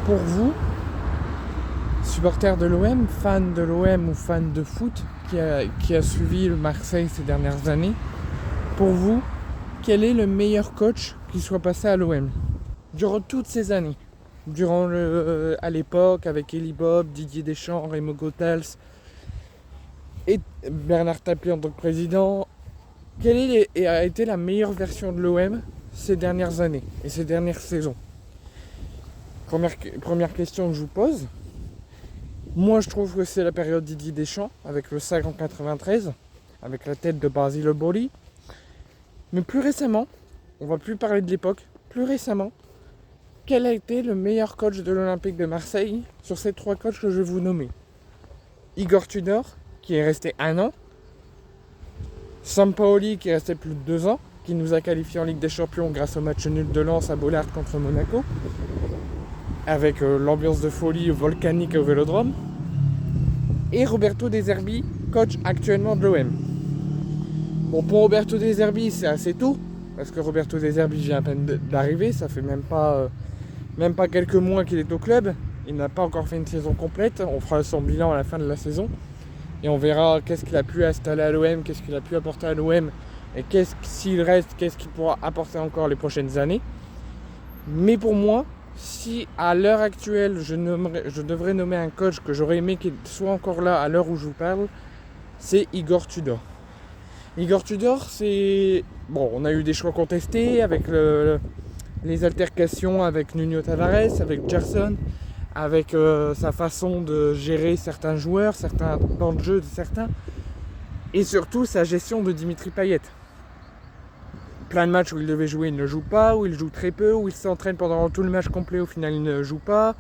Pour vous, supporter de l'OM, fan de l'OM ou fan de foot qui a suivi le Marseille ces dernières années, pour vous, quel est le meilleur coach qui soit passé à l'OM durant toutes ces années? À l'époque, avec Elie Bob, Didier Deschamps, Raymond Goethals et Bernard Tapie en tant que président, a été la meilleure version de l'OM ces dernières années et ces dernières saisons? Première question que je vous pose. Moi, je trouve que c'est la période Didier Deschamps, avec le SAG en 93, avec la tête de Basile Boli. Mais plus récemment, on va plus parler de l'époque, plus récemment, quel a été le meilleur coach de l'Olympique de Marseille sur ces 3 coachs que je vais vous nommer? Igor Tudor, qui est resté 1 an. Sampaoli, qui est resté plus de 2 ans, qui nous a qualifiés en Ligue des Champions grâce au match nul de Lens à Bollaert contre Monaco, avec l'ambiance de folie volcanique au Vélodrome. Et Roberto De Zerbi, coach actuellement de l'OM. Bon, pour Roberto De Zerbi, c'est assez tôt, parce que Roberto De Zerbi vient à peine d'arriver, ça fait même pas quelques mois qu'il est au club. Il n'a pas encore fait une saison complète, on fera son bilan à la fin de la saison. Et on verra qu'est-ce qu'il a pu installer à l'OM, qu'est-ce qu'il a pu apporter à l'OM, et s'il reste, qu'est-ce qu'il pourra apporter encore les prochaines années. Mais pour moi, si à l'heure actuelle je devrais nommer un coach que j'aurais aimé qu'il soit encore là à l'heure où je vous parle, c'est Igor Tudor. Igor Tudor, c'est... Bon, on a eu des choix contestés avec les altercations avec Nuno Tavares, avec Gerson, avec sa façon de gérer certains joueurs, certains temps de jeu de certains, et surtout sa gestion de Dimitri Payet. Plein de matchs où il devait jouer, il ne joue pas, où il joue très peu, où il s'entraîne pendant tout le match complet, au final il ne joue pas.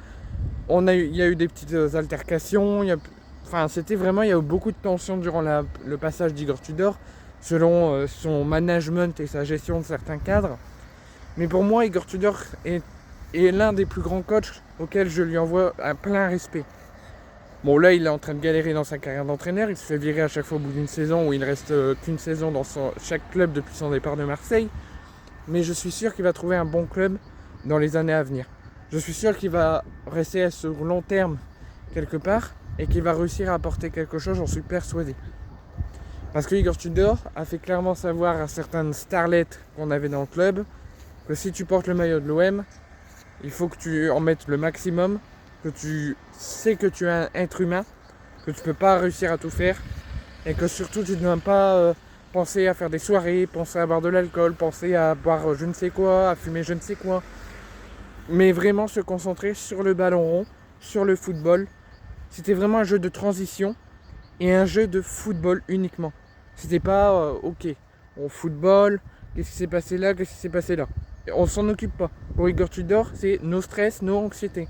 Il y a eu des petites altercations, il y a eu beaucoup de tensions durant le passage d'Igor Tudor, selon son management et sa gestion de certains cadres. Mais pour moi, Igor Tudor est l'un des plus grands coachs auxquels je lui envoie un plein respect. Bon, là, il est en train de galérer dans sa carrière d'entraîneur. Il se fait virer à chaque fois au bout d'une saison où il ne reste qu'une saison dans chaque club depuis son départ de Marseille. Mais je suis sûr qu'il va trouver un bon club dans les années à venir. Je suis sûr qu'il va rester sur long terme quelque part et qu'il va réussir à apporter quelque chose, j'en suis persuadé. Parce que Igor Tudor a fait clairement savoir à certaines starlets qu'on avait dans le club que si tu portes le maillot de l'OM, il faut que tu en mettes le maximum, que tu sais que tu es un être humain, que tu ne peux pas réussir à tout faire, et que surtout tu ne dois pas penser à faire des soirées, penser à boire de l'alcool, penser à boire je ne sais quoi, à fumer je ne sais quoi, mais vraiment se concentrer sur le ballon rond, sur le football. C'était vraiment un jeu de transition et un jeu de football uniquement. C'était pas ok, on football, qu'est-ce qui s'est passé là, qu'est-ce qui s'est passé là. On s'en occupe pas. Pour Igor Tudor, c'est nos stress, nos anxiétés.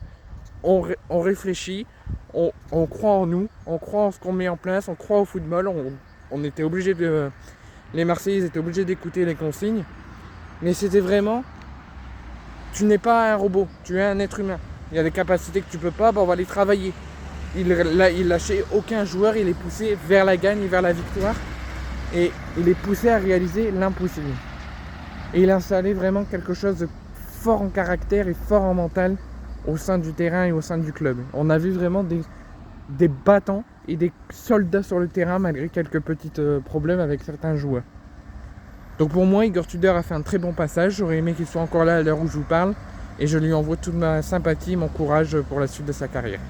On réfléchit, on croit en nous, on croit en ce qu'on met en place, on croit au football. On était obligé les Marseillais étaient obligés d'écouter les consignes. Mais c'était vraiment, tu n'es pas un robot, tu es un être humain. Il y a des capacités que tu peux pas, on va les travailler. Il lâchait aucun joueur, il est poussé vers la gagne, vers la victoire. Et il est poussé à réaliser l'impossible. Et il a installé vraiment quelque chose de fort en caractère et fort en mental au sein du terrain et au sein du club. On a vu vraiment des battants et des soldats sur le terrain malgré quelques petits problèmes avec certains joueurs. Donc pour moi, Igor Tudor a fait un très bon passage. J'aurais aimé qu'il soit encore là à l'heure où je vous parle. Et je lui envoie toute ma sympathie et mon courage pour la suite de sa carrière.